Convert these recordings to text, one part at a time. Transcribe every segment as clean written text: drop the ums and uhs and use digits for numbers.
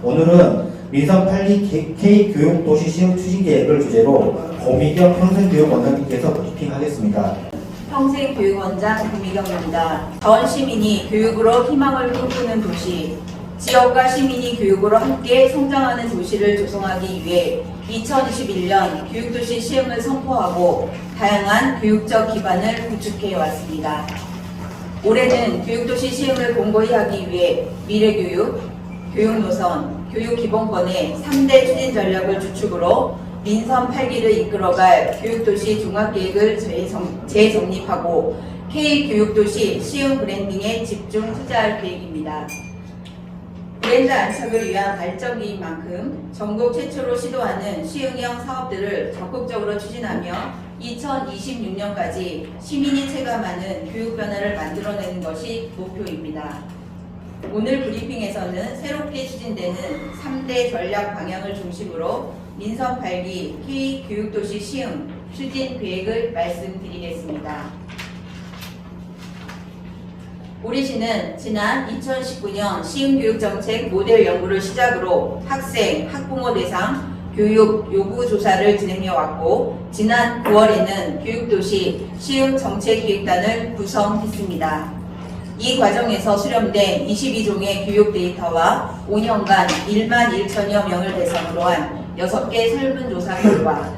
오늘은 민선 8기 K교육도시 시흥 추진계획을 주제로 고미경 평생교육원장님께서 브리핑하겠습니다. 평생교육원장 고미경입니다. 전 시민이 교육으로 희망을 꿈꾸는 도시, 지역과 시민이 교육으로 함께 성장하는 도시를 조성하기 위해 2021년 교육도시 시흥을 선포하고 다양한 교육적 기반을 구축해 왔습니다. 올해는 교육도시 시흥을 공고히 하기 위해 미래교육, 교육노선, 교육기본권의 3대 추진 전략을 주축으로 민선 8기를 이끌어갈 교육도시 종합계획을 재정립하고 K교육도시 시흥 브랜딩에 집중 투자할 계획입니다. 브랜드 안착을 위한 발전기인 만큼 전국 최초로 시도하는 시흥형 사업들을 적극적으로 추진하며 2026년까지 시민이 체감하는 교육 변화를 만들어내는 것이 목표입니다. 오늘 브리핑에서는 새롭게 추진되는 3대 전략 방향을 중심으로 민선 8기 K교육도시 시흥 추진 계획을 말씀드리겠습니다. 우리 시는 지난 2019년 시흥교육정책 모델 연구를 시작으로 학생, 학부모 대상 교육 요구 조사를 진행해 왔고 지난 9월에는 교육도시 시흥정책기획단을 구성했습니다. 이 과정에서 수렴된 22종의 교육 데이터와 5년간 1만 1천여 명을 대상으로 한 6개 설문조사 결과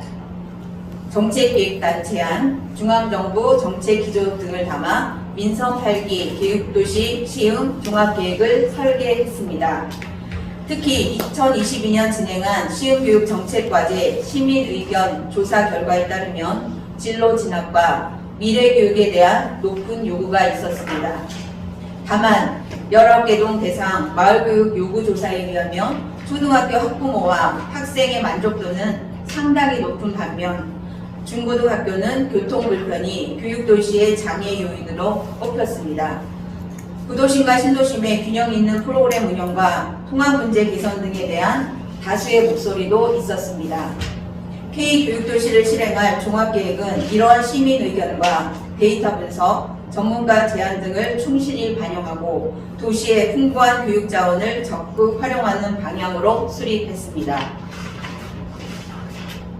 정책기획단 제안, 중앙정부 정책기조 등을 담아 민선 8기 교육도시 시흥 종합계획을 설계했습니다. 특히 2022년 진행한 시흥교육정책과제 시민의견 조사 결과에 따르면 진로 진학과 미래교육에 대한 높은 요구가 있었습니다. 다만 19개 대상 마을교육 요구조사에 의하면 초등학교 학부모와 학생의 만족도는 상당히 높은 반면 중고등학교는 교통불편이 교육도시의 장애 요인으로 꼽혔습니다. 구도심과 신도심의 균형 있는 프로그램 운영과 통합문제 개선 등에 대한 다수의 목소리도 있었습니다. K교육도시를 실행할 종합계획은 이러한 시민 의견과 데이터 분석, 전문가 제안 등을 충실히 반영하고 도시의 풍부한 교육 자원을 적극 활용하는 방향으로 수립했습니다.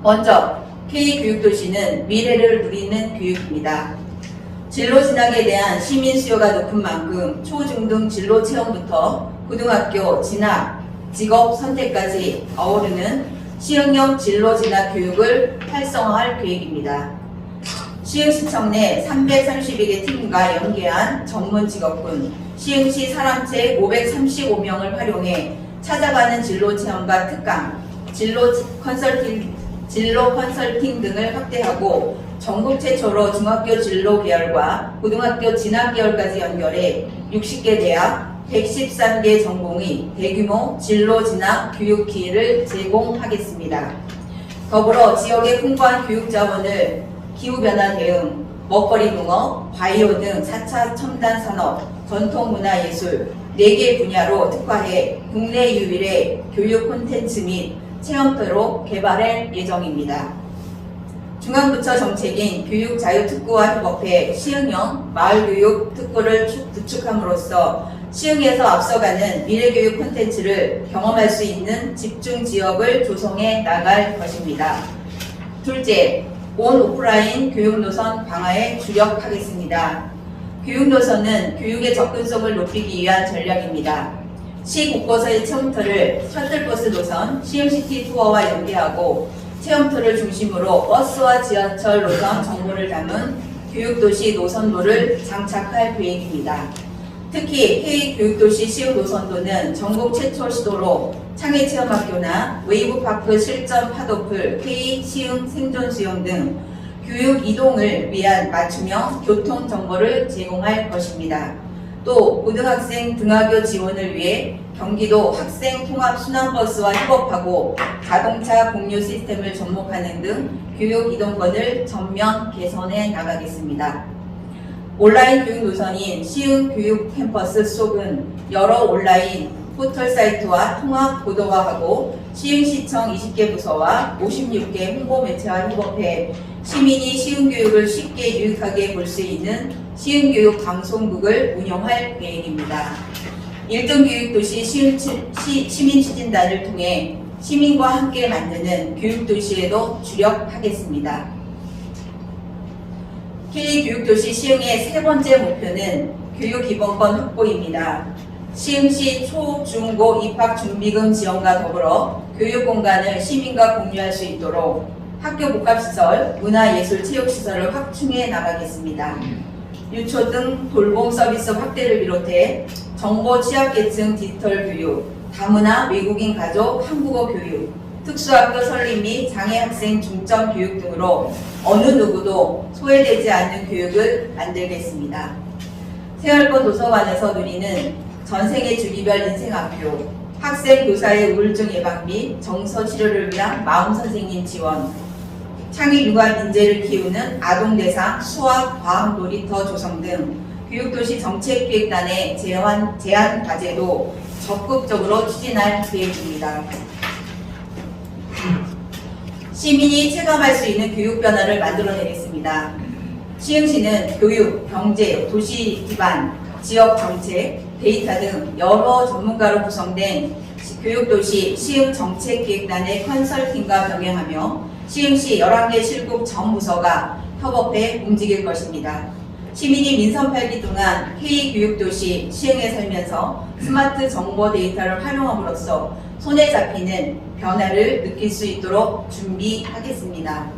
먼저 K교육도시는 미래를 누리는 교육입니다. 진로 진학에 대한 시민 수요가 높은 만큼 초중등 진로 체험부터 고등학교 진학, 직업 선택까지 어우르는 시흥형 진로 진학 교육을 활성화할 계획입니다. 시흥시청 내 332개 팀과 연계한 전문 직업군, 시흥시 사람체 535명을 활용해 찾아가는 진로 체험과 특강, 진로 컨설팅 등을 확대하고 전국 최초로 중학교 진로 계열과 고등학교 진학 계열까지 연결해 60개 대학, 113개 전공의 대규모 진로 진학 교육 기회를 제공하겠습니다. 더불어 지역의 풍부한 교육 자원을 기후변화 대응, 먹거리 농업, 바이오 등 4차 첨단 산업, 전통문화예술 4개 분야로 특화해 국내 유일의 교육 콘텐츠 및 체험터로 개발할 예정입니다. 중앙부처 정책인 교육자유특구와 협업해 시흥형 마을교육 특구를 구축함으로써 시흥에서 앞서가는 미래교육 콘텐츠를 경험할 수 있는 집중지역을 조성해 나갈 것입니다. 둘째, 온 오프라인 교육노선 강화에 주력하겠습니다. 교육노선은 교육의 접근성을 높이기 위한 전략입니다. 시 곳곳의 체험터를 셔틀버스 노선, 시흥시티 투어와 연계하고 체험터를 중심으로 버스와 지하철 노선 정보를 담은 교육도시 노선도를 장착할 계획입니다. 특히 K교육도시 시흥 노선도는 전국 최초 시도로 창의체험학교나 웨이브파크 실전 파도풀, K시흥 생존수영 등 교육 이동을 위한 맞춤형 교통 정보를 제공할 것입니다. 또 고등학생 등하교 지원을 위해 경기도 학생 통합 순환버스와 협업하고 자동차 공유 시스템을 접목하는 등 교육 이동권을 전면 개선해 나가겠습니다. 온라인 교육 노선인 시흥 교육 캠퍼스 속은 여러 온라인 포털 사이트와 통합 보도화하고 시흥시청 20개 부서와 56개 홍보 매체와 협업해 시민이 시흥교육을 쉽게 유익하게 볼 수 있는 시흥교육 방송국을 운영할 계획입니다. 1등 교육도시 시민추진단을 통해 시민과 함께 만드는 교육도시에도 주력하겠습니다. K교육도시 시흥의 세 번째 목표는 교육기본권 확보입니다. 시흥시 초, 중, 고 입학준비금 지원과 더불어 교육공간을 시민과 공유할 수 있도록 학교 복합시설, 문화예술체육시설을 확충해 나가겠습니다. 유초 등 돌봄 서비스 확대를 비롯해 정보 취약계층 디지털 교육, 다문화 외국인 가족 한국어 교육, 특수학교 설립 및 장애 학생 중점 교육 등으로 어느 누구도 소외되지 않는 교육을 만들겠습니다. 세월권 도서관에서 누리는 전생의 주기별 인생학교, 학생 교사의 우울증 예방 및 정서 치료를 위한 마음선생님 지원, 창의 육아 민재를 키우는 아동대상 수학, 과학 놀이터 조성 등 교육도시 정책기획단의 제안 과제도 적극적으로 추진할 계획입니다. 시민이 체감할 수 있는 교육 변화를 만들어내겠습니다. 시흥시는 교육, 경제, 도시 기반, 지역 정책, 데이터 등 여러 전문가로 구성된 교육도시 시흥정책기획단의 컨설팅과 병행하며 시흥시 11개 실국 전 부서가 협업해 움직일 것입니다. 시민이 민선 8기 동안 K교육도시 시흥에 살면서 스마트 정보 데이터를 활용함으로써 손에 잡히는 변화를 느낄 수 있도록 준비하겠습니다.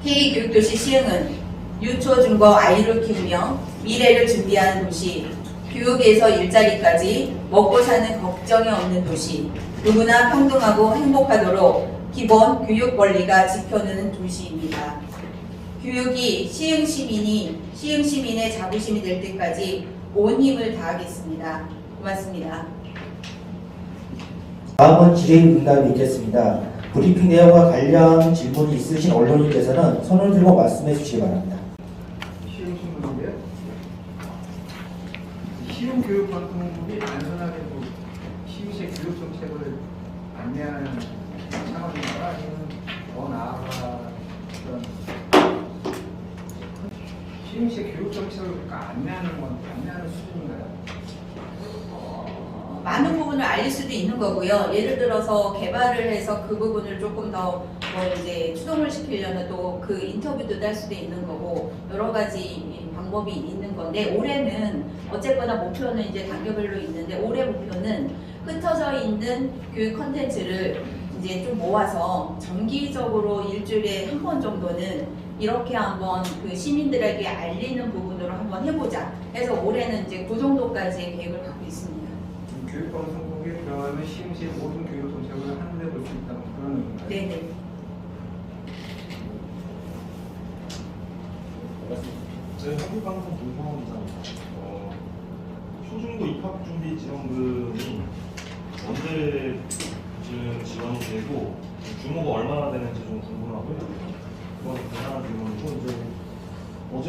K교육도시 시흥은 유초, 중고 아이를 키우며 미래를 준비하는 도시, 교육에서 일자리까지 먹고 사는 걱정이 없는 도시, 누구나 평등하고 행복하도록 기본 교육 권리가 지켜내는 도시입니다. 교육이 시흥시민의 자부심이 될 때까지 온 힘을 다하겠습니다. 고맙습니다. 다음은 질의응답이 있겠습니다. 브리핑 내용과 관련 질문이 있으신 언론인께서는 손을 들고 말씀해 주시기 바랍니다. 시흥신문인데요. 시흥교육방송국이 단순하게 시흥시의 교육정책을 안내하는 상황인가 아니면 더 나아가 시흥시의 교육정책을 안내하는 수준인가요? 많은 부분을 알릴 수도 있는 거고요. 예를 들어서 개발을 해서 그 부분을 조금 더 이제 추동을 시키려면 또 그 인터뷰도 할 수도 있는 거고 여러 가지 방법이 있는 건데 올해는 어쨌거나 목표는 이제 단계별로 있는데 올해 목표는 흩어져 있는 교육 컨텐츠를 이제 좀 모아서 정기적으로 일주일에 한 번 정도는 이렇게 한번 그 시민들에게 알리는 부분으로 한번 해보자. 해서 올해는 이제 그 정도까지의 계획을 갖고 있습니다. 교육방송국이 그러면 시흥시의 모든 교육정책을 한눈에 볼 수 있다는 그런 의미인가요? 네네. 저희 한국방송 동성원이잖아요. 초중고 입학준비 지원금이 언제쯤 지원이 되고 규모가 얼마나 되는지 좀 궁금하고요. 그건 대단한 질문이고 이제 어제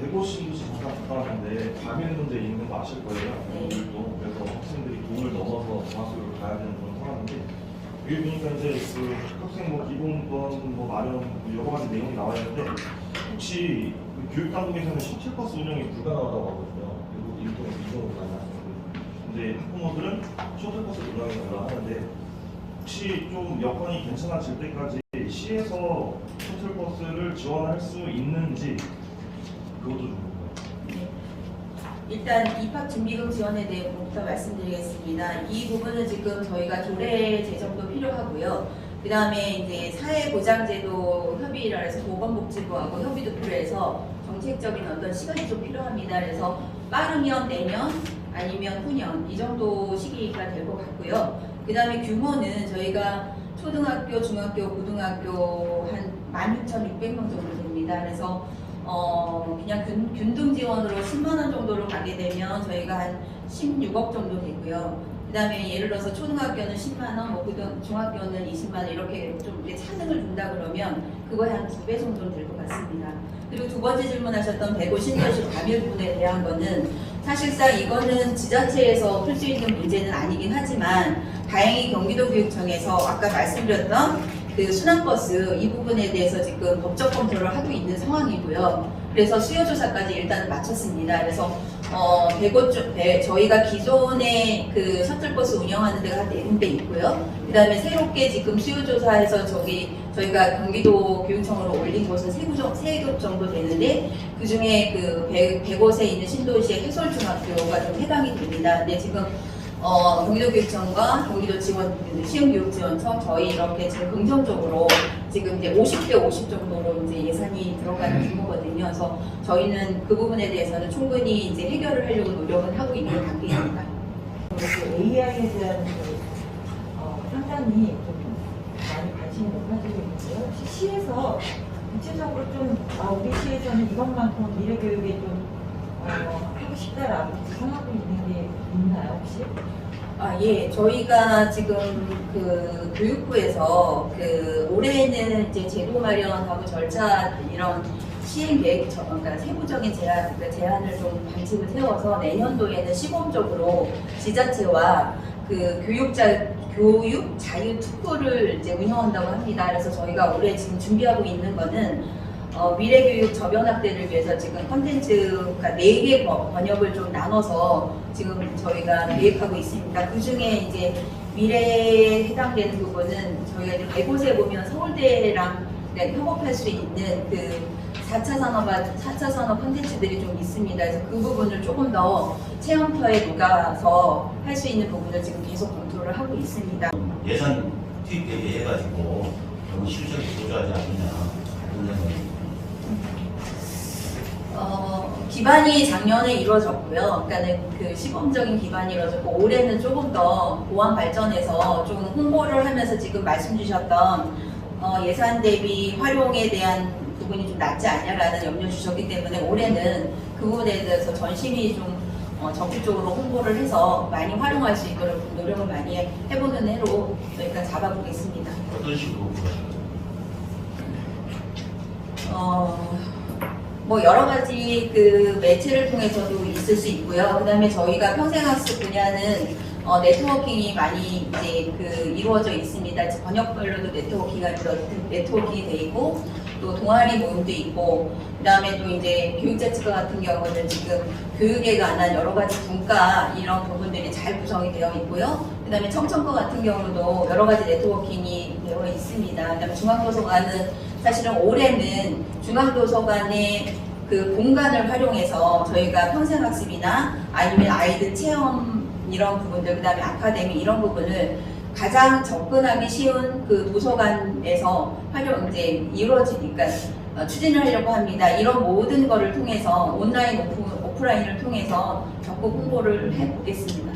150시 잠깐 갔다 왔는데 과밀 문제 있는 거 아실 거예요. 오늘도 그래서 학생들이 돈을 넘어서 정학교를 가야 되는 그런 상황인데 여기 보니까 이제 그 학생 기본권 마련 여러 가지 내용이 나와 있는데 혹시 그 교육당국에서는 셔틀버스 운영이 불가능하다고 하거든요. 그리고 일종의 비용으로 많이 나왔어요. 근데 학부모들은 셔틀버스 운영이 된다고 하는데 혹시 좀 여건이 괜찮아질 때까지 시에서 셔틀버스를 지원할 수 있는지 그것도 좀 궁금해요. 일단 입학준비금 지원에 대해서부터 말씀드리겠습니다. 이 부분은 지금 저희가 조례 제정도 필요하고요. 그 다음에 이제 사회보장제도 협의라 해서 보건복지부하고 협의도 필요해서 정책적인 어떤 시간이 좀 필요합니다. 그래서 빠르면 내년 아니면 후년 이 정도 시기가 될 것 같고요. 그 다음에 규모는 저희가 초등학교, 중학교, 고등학교 한 16,600명 정도 됩니다. 그래서 그냥 균등 지원으로 10만 원 정도로 가게 되면 저희가 한 16억 정도 되고요. 그 다음에 예를 들어서 초등학교는 10만 원, 중학교는 20만 원 이렇게 좀 이렇게 차등을 준다 그러면 그거에 한 2배 정도는 될 것 같습니다. 그리고 두 번째 질문하셨던 150년씩 과밀 부분에 대한 거는 사실상 이거는 지자체에서 풀 수 있는 문제는 아니긴 하지만 다행히 경기도교육청에서 아까 말씀드렸던 그 순환버스 이 부분에 대해서 지금 법적 검토를 하고 있는 상황이고요. 그래서 수요조사까지 일단 마쳤습니다. 그래서 저희가 기존에 그 셔틀버스 운영하는 데가 한 4군데 있고요. 그 다음에 새롭게 지금 수요조사에서 저희가 경기도 교육청으로 올린 곳은 3곳 정도 되는데, 그 중에 그 100곳에 있는 신도시의 해솔중학교가 좀 해당이 됩니다. 근데 지금 경기도교육청과 시흥교육지원청 저희 이렇게 지금 긍정적으로 지금 이제 50대 50 정도로 이제 예산이 들어가는 규모거든요. 그래서 저희는 그 부분에 대해서는 충분히 이제 해결을 하려고 노력을 하고 있는 단계입니다. 그 AI에 대한 상당히 좀 많이 관심을 가지고 있는데요. 혹시 시에서 구체적으로 좀 우리 시에서는 이것만큼 미래교육에 좀 하고 싶다라고 생각하고 있는 게 있나요, 혹시? 예. 저희가 지금 그 교육부에서 올해는 이제 제도 마련하고 절차 이런 시행 계획, 그러니까 세부적인 제안을 좀 방침을 세워서 내년도에는 시범적으로 지자체와 그 교육 자유 특구를 이제 운영한다고 합니다. 그래서 저희가 올해 지금 준비하고 있는 거는 미래교육 저변학대를 위해서 지금 콘텐츠가 4개 번역을 좀 나눠서 지금 저희가 계획하고 있습니다. 그 중에 이제 미래에 해당되는 부분은 저희가 이제 100곳에 보면 서울대랑 협업할 수 있는 그 4차 산업 콘텐츠들이 좀 있습니다. 그래서 그 부분을 조금 더 체험터에 녹아서 할 수 있는 부분을 지금 계속 검토를 하고 있습니다. 예산 투입 대비해가지고 너무 실적이 부족하지 않느냐. 기반이 작년에 이루어졌고요. 그러니까는 그 시범적인 기반이 이루어졌고, 올해는 조금 더 보완 발전해서 좀 홍보를 하면서 지금 말씀 주셨던 예산 대비 활용에 대한 부분이 좀 낮지 않냐라는 염려 주셨기 때문에 올해는 그 부분에 대해서 전심이 좀 적극적으로 홍보를 해서 많이 활용할 수 있도록 노력을 많이 해보는 해로 저희가 잡아보겠습니다. 어떤 식으로 구하시나요? 뭐 여러 가지 그 매체를 통해서도 있을 수 있고요. 그다음에 저희가 평생학습 분야는 네트워킹이 많이 이제 이루어져 있습니다. 번역별로도 네트워킹이 돼 있고, 또 동아리 모임도 있고, 그다음에 또 이제 교육자치과 같은 경우는 지금 교육에 관한 여러 가지 분과 이런 부분들이 잘 구성이 되어 있고요. 그다음에 청천과 같은 경우도 여러 가지 네트워킹이 되어 있습니다. 그다음에 중앙도서관은 사실은 올해는 중앙도서관의 그 공간을 활용해서 저희가 평생학습이나 아니면 아이들 체험 이런 부분들, 그 다음에 아카데미 이런 부분을 가장 접근하기 쉬운 그 도서관에서 이제 이루어지니까 추진을 하려고 합니다. 이런 모든 거를 통해서 온라인, 오프라인을 통해서 적극 홍보를 해보겠습니다.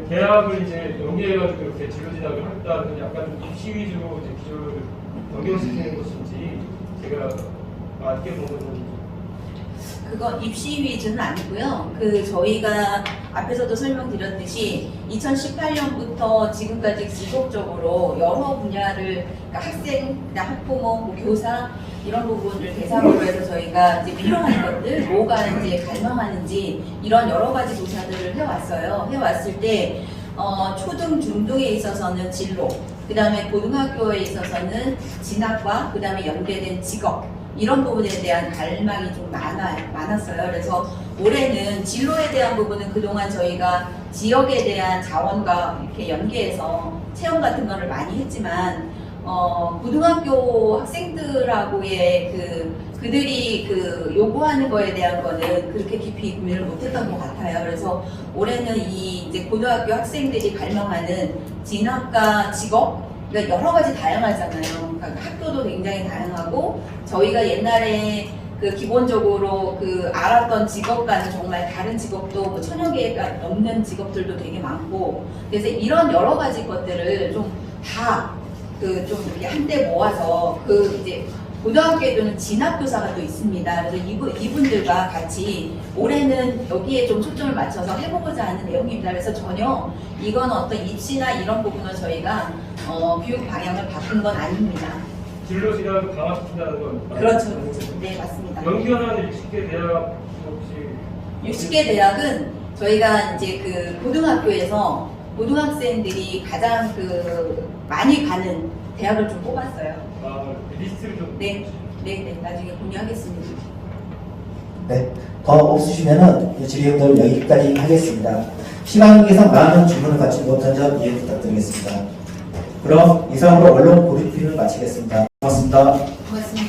대학을 이제 연계해가지고 이렇게 진로진학을 하겠다는 약간 좀 입시 위주로 이제 기조를 변경시키는 것인지 제가 맞게 본 것인지. 그건 입시 위주는 아니고요. 저희가 앞에서도 설명드렸듯이 2018년부터 지금까지 지속적으로 여러 분야를, 그러니까 학생, 학부모, 뭐 교사 이런 부분을 대상으로 해서 저희가 이제 필요한 것들, 뭐가 이제 갈망하는지 이런 여러 가지 조사들을 해왔어요. 해왔을 때 초등, 중등에 있어서는 진로, 그 다음에 고등학교에 있어서는 진학과 그 다음에 연계된 직업, 이런 부분에 대한 갈망이 좀 많았어요. 그래서 올해는 진로에 대한 부분은 그동안 저희가 지역에 대한 자원과 이렇게 연계해서 체험 같은 거를 많이 했지만, 고등학교 학생들하고의 그들이 요구하는 거에 대한 거는 그렇게 깊이 고민을 못했던 것 같아요. 그래서 올해는 이제 고등학교 학생들이 갈망하는 진학과 직업, 그러니까 여러 가지 다양하잖아요. 그러니까 학교도 굉장히 다양하고, 저희가 옛날에 기본적으로 알았던 직업과는 정말 다른 직업도 뭐 1000여 개가 넘는 직업들도 되게 많고, 그래서 이런 여러 가지 것들을 좀 다 좀 이렇게 한데 모아서 이제 고등학교에도는 진학교사가 또 있습니다. 그래서 이분들과 같이 올해는 여기에 좀 초점을 맞춰서 해보고자 하는 내용입니다. 그래서 전혀 이건 어떤 입시나 이런 부분은 저희가 교육 방향을 바꾼 건 아닙니다. 진로 진학을 강화시킨다는 건 그렇죠. 네, 맞습니다. 연결하는 60개 대학 혹시 60개 대학은 저희가 이제 고등학교에서 고등학생들이 가장 많이 가는 대학을 좀 뽑았어요. 리스트를 좀 네, 나중에 공유하겠습니다. 네, 더 없으시면은 질의응답을 여기까지 하겠습니다. 시간 관계상 많은 질문을 받지 못한 점 이해 부탁드리겠습니다. 그럼 이상으로 언론 브리핑을 마치겠습니다. 고맙습니다. 고맙습니다.